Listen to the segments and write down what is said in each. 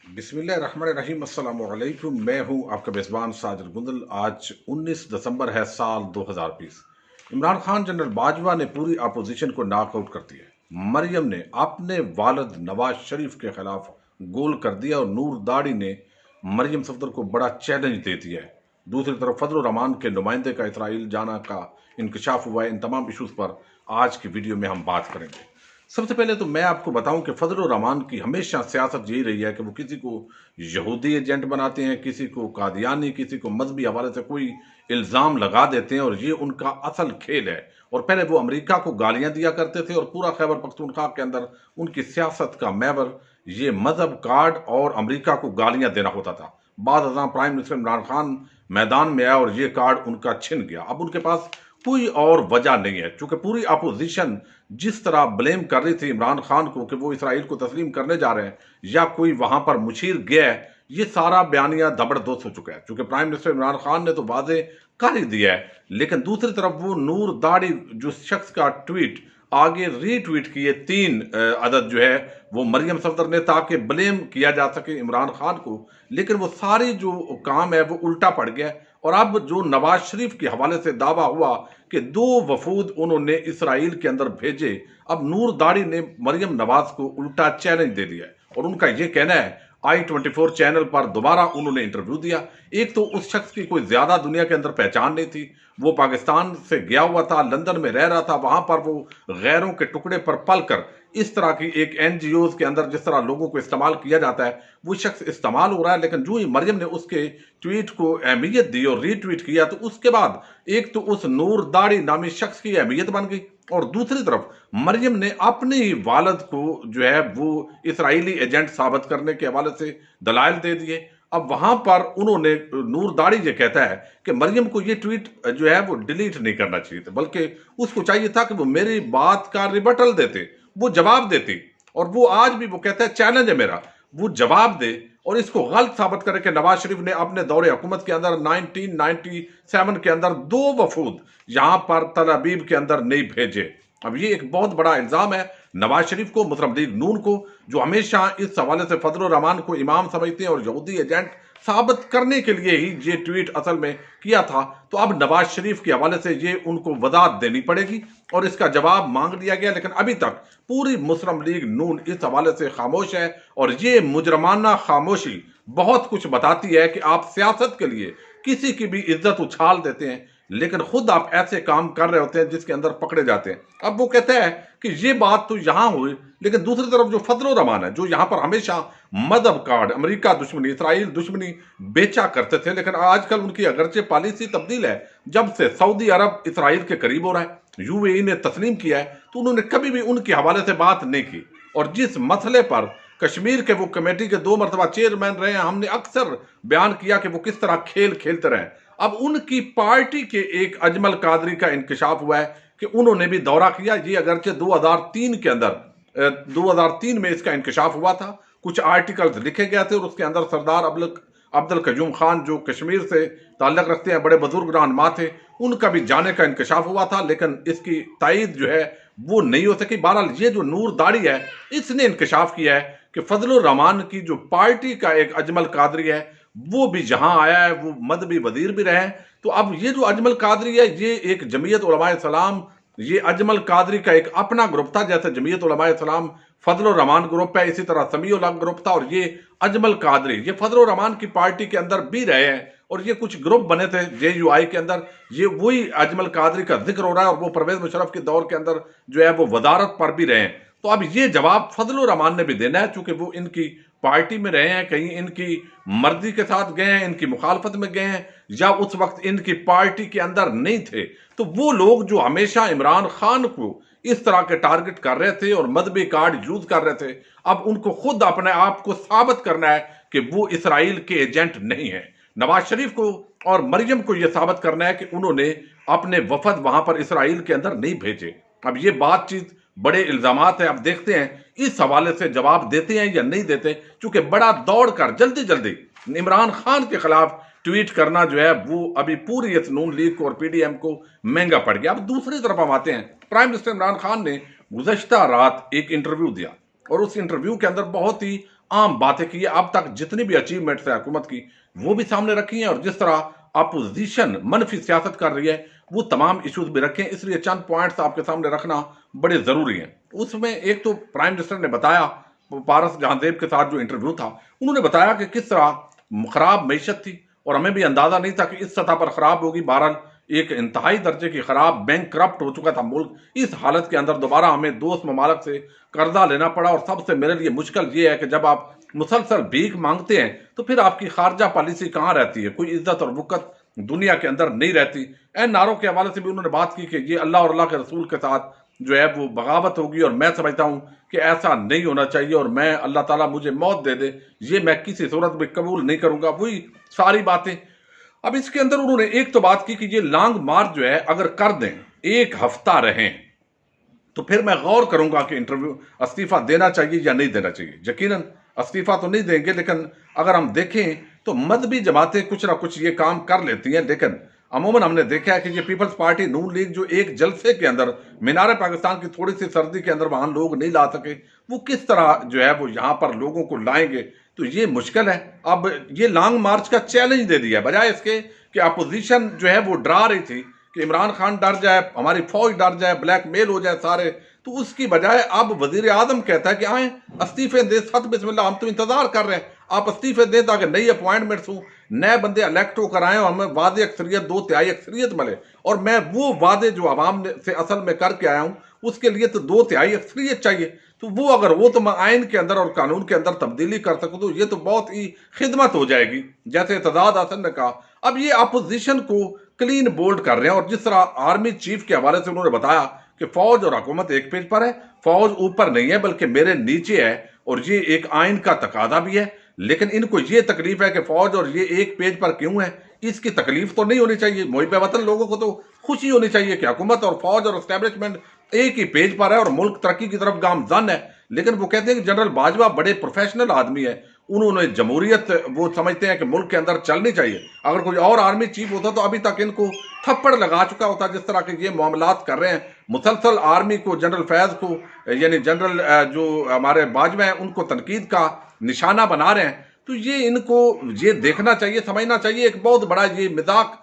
बिस्मिल्लाह रहमान रहीम अस्सलाम वालेकुम। मैं हूं आपका मेज़बान साजिद गुंदल। आज 19 दिसंबर है साल 2020। इमरान खान जनरल बाजवा ने पूरी अपोजिशन को नॉकआउट कर दिया। मरियम ने अपने वालिद नवाज शरीफ के खिलाफ गोल कर दिया और नूर दाढ़ी ने मरियम सफदर को बड़ा चैलेंज दे दिया है। दूसरी तरफ फजल रहमान के नुमाइंदे का इसराइल जाना का इंकशाफ हुआ है। इन तमाम इशूज़ पर आज की वीडियो में हम बात करेंगे। सबसे पहले तो मैं आपको बताऊं कि फजल रहमान की हमेशा सियासत यही रही है कि वो किसी को यहूदी एजेंट बनाते हैं, किसी को कादियानी, किसी को मजहबी हवाले से कोई इल्ज़ाम लगा देते हैं और ये उनका असल खेल है। और पहले वो अमेरिका को गालियां दिया करते थे और पूरा खैबर पख्तूनख्वा के अंदर उनकी सियासत का महवर ये मजहब कार्ड और अमेरिका को गालियां देना होता था। बाद अज़ां प्राइम मिनिस्टर इमरान खान मैदान में आया और ये कार्ड उनका छिन गया। अब उनके पास कोई और वजह नहीं है, क्योंकि पूरी अपोजिशन जिस तरह ब्लेम कर रही थी इमरान खान को कि वो इसराइल को तस्लीम करने जा रहे हैं या कोई वहां पर मुशीर गया है, ये सारा बयानिया धबड़दोस्त हो चुका है। क्योंकि प्राइम मिनिस्टर इमरान खान ने तो वाजे कर ही दिया है, लेकिन दूसरी तरफ वो नूर दाढ़ी जो शख्स का ट्वीट आगे रीट्वीट किए 3 अदद जो है वो मरियम सफदर ने, ताकि ब्लेम किया जा सके इमरान खान को। लेकिन वो सारी जो काम है वो उल्टा पड़ गया। और अब जो नवाज शरीफ के हवाले से दावा हुआ कि 2 वफूद उन्होंने इसराइल के अंदर भेजे, अब नूर दाढ़ी ने मरियम नवाज को उल्टा चैलेंज दे दिया है और उनका यह कहना है I24 चैनल पर दोबारा उन्होंने इंटरव्यू दिया। एक तो उस शख्स की कोई ज्यादा दुनिया के अंदर पहचान नहीं थी, वो पाकिस्तान से गया हुआ था, लंदन में रह रहा था, वहां पर वो गैरों के टुकड़े पर पल कर इस तरह की एक एनजीओ के अंदर जिस तरह लोगों को इस्तेमाल किया जाता है वो शख्स इस्तेमाल हो रहा है। लेकिन जो ही मरियम ने उसके ट्वीट को अहमियत दी और रीट्वीट किया तो उसके बाद एक तो उस नूर दाढ़ी नामी शख्स की अहमियत बन गई और दूसरी तरफ मरियम ने अपने ही वालिद को जो है वो इसराइली एजेंट साबित करने के हवाले से दलाइल दे दिए। अब वहां पर उन्होंने नूर दाढ़ी ये कहता है कि मरियम को ये ट्वीट जो है वो डिलीट नहीं करना चाहिए था, बल्कि उसको चाहिए था कि वो मेरी बात का रिबटल देते, वो जवाब देती। और वो आज भी वो कहता है चैलेंज है मेरा, वो जवाब दे और इसको गलत साबित करे कि नवाज शरीफ ने अपने दौरे हुकूमत के अंदर 1997 के अंदर 2 वफूद यहां पर तल अबीब के अंदर नहीं भेजे। अब ये एक बहुत बड़ा इल्जाम है नवाज शरीफ को, मुस्लिम लीग नून को, जो हमेशा इस हवाले से फजल रहमान को इमाम समझते हैं और यहूदी एजेंट साबित करने के लिए ही ये ट्वीट असल में किया था। तो अब नवाज शरीफ के हवाले से ये उनको वजाहत देनी पड़ेगी और इसका जवाब मांग लिया गया। लेकिन अभी तक पूरी मुस्लिम लीग नून इस हवाले से खामोश है और ये मुजरमाना खामोशी बहुत कुछ बताती है कि आप सियासत के लिए किसी की भी इज्जत उछाल देते हैं, लेकिन खुद आप ऐसे काम कर रहे होते हैं जिसके अंदर पकड़े जाते हैं। अब वो कहता है कि ये बात तो यहां हुई, लेकिन दूसरी तरफ जो फजल रहमान है जो यहां पर हमेशा मदब कार्ड, अमेरिका दुश्मनी, इसराइल दुश्मनी बेचा करते थे, लेकिन आजकल उनकी अगरचे पॉलिसी तब्दील है। जब से सऊदी अरब इसराइल के करीब हो रहा है, यूएई ने तस्लीम किया है, तो उन्होंने कभी भी उनके हवाले से बात नहीं की। और जिस मसले पर कश्मीर के वो कमेटी के 2 मरतबा चेयरमैन रहे हैं, हमने अक्सर बयान किया कि वो किस तरह खेल खेलते रहे। अब उनकी पार्टी के एक अजमल कादरी का इंकशाफ हुआ है कि उन्होंने भी दौरा किया। ये अगरचे 2003 के अंदर 2003 में इसका इंकशाफ हुआ था, कुछ आर्टिकल्स लिखे गए थे और उसके अंदर सरदार अब्दुल कयूम खान जो कश्मीर से ताल्लुक रखते हैं, बड़े बुजुर्ग रहनुमा थे, उनका भी जाने का इंकशाफ हुआ था, लेकिन इसकी तायीद जो है वो नहीं हो सकी। बहरहाल ये जो नूर दाढ़ी है इसने इंकशाफ किया है कि फजल रहमान की जो पार्टी का एक अजमल कादरी है वो भी जहां आया है, वो मदबी वजीर भी रहे। तो अब ये जो अजमल कादरी है ये एक जमीयत उलमाए इस्लाम, ये अजमल कादरी का एक अपना ग्रुप था, जैसे जमीयत उलमाए इस्लाम फजल रहमान ग्रुप है, इसी तरह समीउल हक ग्रुप था। और ये अजमल कादरी ये फजल रहमान की पार्टी के अंदर भी रहे हैं और ये कुछ ग्रुप बने थे JUI के अंदर, ये वही अजमल कादरी का जिक्र हो रहा है और वो परवेज मुशर्रफ के दौर के अंदर जो है वो वजारत पर भी रहे हैं। तो अब ये जवाब फजल रहमान ने भी देना है, चूंकि वो इनकी पार्टी में रहे हैं, कहीं इनकी मर्जी के साथ गए हैं, इनकी मुखालफत में गए हैं, या उस वक्त इनकी पार्टी के अंदर नहीं थे। तो वो लोग जो हमेशा इमरान खान को इस तरह के टारगेट कर रहे थे और मदबी कार्ड यूज कर रहे थे, अब उनको खुद अपने आप को साबित करना है कि वो इसराइल के एजेंट नहीं है। नवाज शरीफ को और मरियम को यह साबित करना है कि उन्होंने अपने वफद वहां पर इसराइल के अंदर नहीं भेजे। अब ये बातचीत बड़े इल्जामात है, अब देखते हैं इस हवाले से जवाब देते हैं या नहीं देते, क्योंकि बड़ा दौड़ कर जल्दी जल्दी इमरान खान के खिलाफ ट्वीट करना जो है वो अभी पूरी इस नून लीग को और PDM को महंगा पड़ गया। अब दूसरी तरफ हम आते हैं, प्राइम मिनिस्टर इमरान खान ने गुज़श्ता रात एक इंटरव्यू दिया اور اس انٹرویو کے اندر بہت ہی عام باتیں کی اب تک جتنی بھی اچیومنٹس ہیں حکومت کی وہ بھی سامنے رکھی ہیں، اور جس طرح اپوزیشن منفی سیاست کر رہی ہے وہ تمام ایشوز بھی رکھیں، اس لیے چند پوائنٹس آپ کے سامنے رکھنا بڑے ضروری ہیں۔ اس میں ایک تو پرائم منسٹر نے بتایا، پارس جہاں دیو کے ساتھ جو انٹرویو تھا انہوں نے بتایا کہ کس طرح خراب معیشت تھی، اور ہمیں بھی اندازہ نہیں تھا کہ اس سطح پر خراب ہوگی۔ بہرحال ایک انتہائی درجے کی خراب، بینک کرپٹ ہو چکا تھا ملک، اس حالت کے اندر دوبارہ ہمیں دوست ممالک سے قرضہ لینا پڑا، اور سب سے میرے لیے مشکل یہ ہے کہ جب آپ مسلسل بھیک مانگتے ہیں تو پھر آپ کی خارجہ پالیسی کہاں رہتی ہے، کوئی عزت اور وقت دنیا کے اندر نہیں رہتی۔ این ناروں کے حوالے سے بھی انہوں نے بات کی کہ یہ اللہ اور اللہ کے رسول کے ساتھ جو ہے وہ بغاوت ہوگی، اور میں سمجھتا ہوں کہ ایسا نہیں ہونا چاہیے، اور میں اللہ تعالیٰ مجھے موت دے دے یہ میں کسی صورت میں قبول نہیں کروں گا، وہی ساری باتیں۔ اب اس کے اندر انہوں نے ایک تو بات کی کہ یہ لانگ مارچ جو ہے اگر کر دیں، ایک ہفتہ رہیں، تو پھر میں غور کروں گا کہ انٹرویو استعفیٰ دینا چاہیے یا نہیں دینا چاہیے۔ یقیناً استعفیٰ تو نہیں دیں گے، لیکن اگر ہم دیکھیں تو مذہبی جماعتیں کچھ نہ کچھ یہ کام کر لیتی ہیں، لیکن عموماً ہم نے دیکھا ہے کہ یہ پیپلز پارٹی نون لیگ جو ایک جلسے کے اندر مینار پاکستان کی تھوڑی سی سردی کے اندر وہاں لوگ نہیں لا سکے، وہ کس طرح جو ہے وہ یہاں پر لوگوں کو لائیں گے، تو یہ مشکل ہے۔ اب یہ لانگ مارچ کا چیلنج دے دیا بجائے اس کے کہ اپوزیشن جو ہے وہ ڈرا رہی تھی کہ عمران خان ڈر جائے، ہماری فوج ڈر جائے، بلیک میل ہو جائے سارے، تو اس کی بجائے اب وزیر اعظم کہتا ہے کہ آئیں استعفے دیں، ست بسم اللہ، ہم تو انتظار کر رہے ہیں آپ استعفے دیں تاکہ نئی اپوائنٹمنٹس ہوں، نئے بندے الیکٹ ہو کر آئیں اور ہمیں واضح اکثریت 2/3 اکثریت ملے، اور میں وہ وعدے جو عوام سے اصل میں کر کے آیا ہوں اس کے لیے تو 2/3 اکثریت چاہیے، تو وہ اگر وہ تو میں آئین کے اندر اور قانون کے اندر تبدیلی کر سکوں تو یہ تو بہت ہی خدمت ہو جائے گی، جیسے اعتزاز حسن نے کہا۔ اب یہ اپوزیشن کو کلین بولڈ کر رہے ہیں، اور جس طرح آرمی چیف کے حوالے سے انہوں نے بتایا کہ فوج اور حکومت ایک پیج پر ہے، فوج اوپر نہیں ہے بلکہ میرے نیچے ہے، اور یہ ایک آئین کا تقاضا بھی ہے، لیکن ان کو یہ تکلیف ہے کہ فوج اور یہ ایک پیج پر کیوں ہے، اس کی تکلیف تو نہیں ہونی چاہیے۔ محب وطن لوگوں کو تو خوشی ہونی چاہیے کہ حکومت اور فوج اور اسٹیبلشمنٹ ایک ہی پیج پر ہے اور ملک ترقی کی طرف گامزن ہے، لیکن وہ کہتے ہیں کہ جنرل باجوہ بڑے پروفیشنل آدمی ہے، انہوں نے جمہوریت وہ سمجھتے ہیں کہ ملک کے اندر چلنی چاہیے، اگر کوئی اور آرمی چیف ہوتا تو ابھی تک ان کو تھپڑ لگا چکا ہوتا، جس طرح کے یہ معاملات کر رہے ہیں، مسلسل آرمی کو، جنرل فیض کو، یعنی جنرل جو ہمارے باجوہ ہیں ان کو تنقید کا نشانہ بنا رہے ہیں، تو یہ ان کو یہ دیکھنا چاہیے، سمجھنا چاہیے ایک بہت بڑا یہ مذاق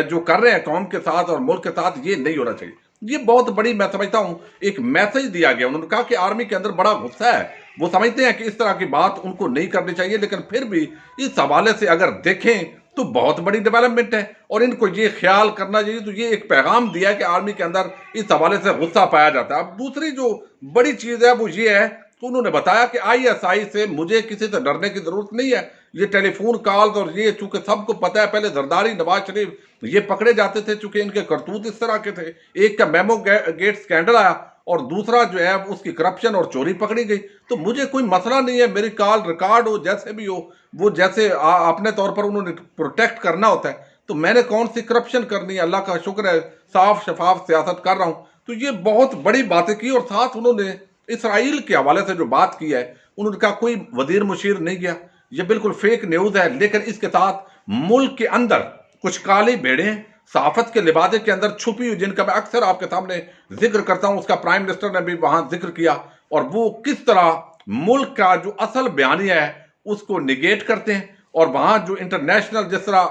جو کر رہے ہیں قوم کے ساتھ اور ملک کے ساتھ، یہ نہیں ہونا چاہیے۔ یہ بہت بڑی میں سمجھتا ہوں ایک میسج دیا گیا، انہوں نے کہا کہ آرمی کے اندر بڑا غصہ ہے، وہ سمجھتے ہیں کہ اس طرح کی بات ان کو نہیں کرنی چاہیے، لیکن پھر بھی اس حوالے سے اگر دیکھیں تو بہت بڑی ڈیولپمنٹ ہے، اور ان کو یہ خیال کرنا چاہیے، تو یہ ایک پیغام دیا ہے کہ آرمی کے اندر اس حوالے سے غصہ پایا جاتا ہے۔ اب دوسری جو بڑی چیز ہے وہ یہ ہے کہ انہوں نے بتایا کہ ISI سے مجھے کسی سے ڈرنے کی ضرورت نہیں ہے، یہ ٹیلی فون کالز اور یہ چونکہ سب کو پتہ ہے، پہلے زرداری، نواز شریف یہ پکڑے جاتے تھے چونکہ ان کے کرتوت اس طرح کے تھے، ایک کا میمو گیٹ سکینڈل آیا اور دوسرا جو ہے اس کی کرپشن اور چوری پکڑی گئی، تو مجھے کوئی مسئلہ نہیں ہے، میری کال ریکارڈ ہو جیسے بھی ہو، وہ جیسے اپنے طور پر انہوں نے پروٹیکٹ کرنا ہوتا ہے، تو میں نے کون سی کرپشن کرنی ہے، اللہ کا شکر ہے صاف شفاف سیاست کر رہا ہوں۔ تو یہ بہت بڑی باتیں کی، اور ساتھ انہوں نے اسرائیل کے حوالے سے جو بات کی ہے، انہوں نے کہا کوئی وزیر مشیر نہیں گیا، یہ بالکل فیک نیوز ہے، لیکن اس کے ساتھ ملک کے اندر کچھ کالی بھیڑیں صحافت کے لبادے کے اندر چھپی ہوئی، جن کا میں اکثر آپ کے سامنے ذکر کرتا ہوں، اس کا پرائم منسٹر نے بھی وہاں ذکر کیا، اور وہ کس طرح ملک کا جو اصل بیانیہ ہے اس کو نگیٹ کرتے ہیں، اور وہاں جو انٹرنیشنل جس طرح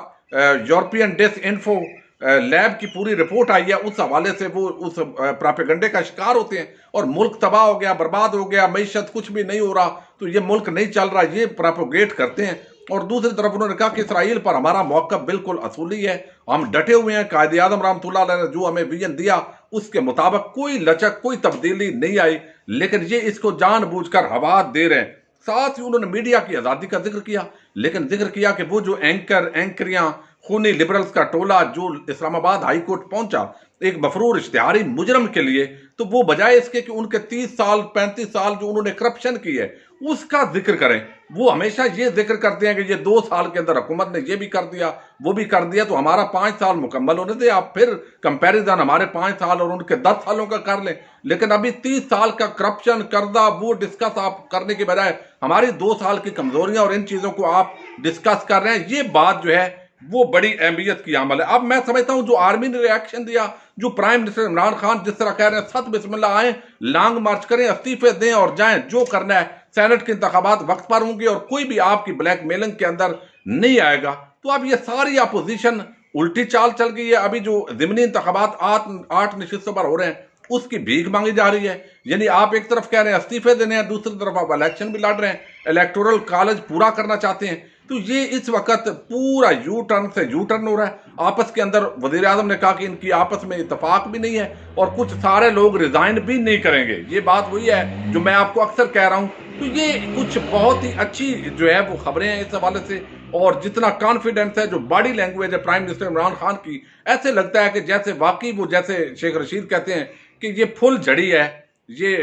یورپین ڈس انفو لیب کی پوری رپورٹ آئی ہے اس حوالے سے وہ اس پراپیگنڈے کا شکار ہوتے ہیں، اور ملک تباہ ہو گیا، برباد ہو گیا، معیشت کچھ بھی نہیں ہو رہا، تو یہ ملک نہیں چل رہا، یہ پراپیگیٹ کرتے ہیں۔ اور دوسری طرف انہوں نے کہا کہ اسرائیل پر ہمارا موقف بالکل اصولی ہے، ہم ڈٹے ہوئے ہیں، قائد اعظم رحمۃ اللہ علیہ نے جو ہمیں ویژن دیا اس کے مطابق کوئی لچک، کوئی تبدیلی نہیں آئی، لیکن یہ اس کو جان بوجھ کر ہوا دے رہے ہیں۔ ساتھ ہی انہوں نے میڈیا کی آزادی کا ذکر کیا، لیکن ذکر کیا کہ وہ جو اینکریاں خونی لبرلز کا ٹولہ جو اسلام آباد ہائی کورٹ پہنچا ایک مفرور اشتہاری مجرم کے لیے، تو وہ بجائے اس کے کہ ان کے 30 سال 35 سال جو انہوں نے کرپشن کی ہے اس کا ذکر کریں، وہ ہمیشہ یہ ذکر کرتے ہیں کہ یہ 2 سال کے اندر حکومت نے یہ بھی کر دیا وہ بھی کر دیا، تو ہمارا 5 سال مکمل ہونے دے، آپ پھر کمپیریزن ہمارے 5 سال اور ان کے 10 سالوں کا کر لیں، لیکن ابھی 30 سال کا کرپشن قرضہ وہ ڈسکس آپ کرنے کے بجائے ہماری 2 سال کی کمزوریاں اور ان چیزوں کو آپ ڈسکس کر رہے ہیں، یہ بات جو ہے वो बड़ी अहमियत की अमल है। अब मैं समझता हूं जो आर्मी ने रिएक्शन दिया, जो प्राइम मिनिस्टर इमरान खान जिस तरह कह रहे हैं सत बिस्मिल्लाह आए, लॉन्ग मार्च करें, इस्तीफे दें और जाएं, जो करना है, सेनेट के इंतखाबात वक्त पर होंगे और कोई भी आपकी ब्लैकमेलिंग के अंदर नहीं आएगा। तो अब ये सारी अपोजिशन उल्टी चाल चल गई है। अभी जो ज़िमनी इंतखाबात 8 नशिस्तों पर हो रहे हैं उसकी भीख मांगी जा रही है। यानी आप एक तरफ कह रहे हैं इस्तीफे देने हैं, दूसरी तरफ आप इलेक्शन भी लड़ रहे हैं, इलेक्टोरल कॉलेज पूरा करना चाहते हैं। तो ये इस वक्त पूरा यू टर्न से यू टर्न हो रहा है। आपस के अंदर वजीर आजम ने कहा कि इनकी आपस में इतफाक भी नहीं है और कुछ सारे लोग रिजाइन भी नहीं करेंगे। ये बात वही है जो मैं आपको अक्सर कह रहा हूं। तो ये कुछ बहुत ही अच्छी जो है वो खबरें हैं इस हवाले से। और जितना कॉन्फिडेंस है, जो बॉडी लैंग्वेज है प्राइम मिनिस्टर इमरान खान की, ऐसे लगता है कि जैसे वाकई वो, जैसे शेख रशीद कहते हैं कि ये फुल झड़ी है, ये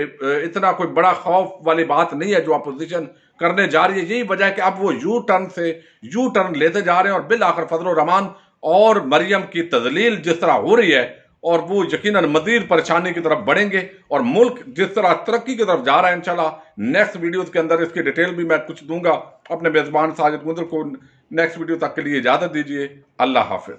इतना कोई बड़ा खौफ वाली बात नहीं है जो अपोजिशन करने जा रही है। यही वजह है कि अब वो यू टर्न से यू टर्न लेते जा रहे हैं और बिल आखिर फजल रहमान और मरियम की तजलील जिस तरह हो रही है और वो यकीनन मजीद परेशानी की तरफ बढ़ेंगे और मुल्क जिस तरह तरक्की की तरफ जा रहा है। इंशाल्लाह नेक्स्ट वीडियोस के अंदर इसकी डिटेल भी मैं कुछ दूंगा। अपने मेजबान साजिद गुंजर को नेक्स्ट वीडियो तक के लिए इजाजत दीजिए। अल्लाह हाफिज।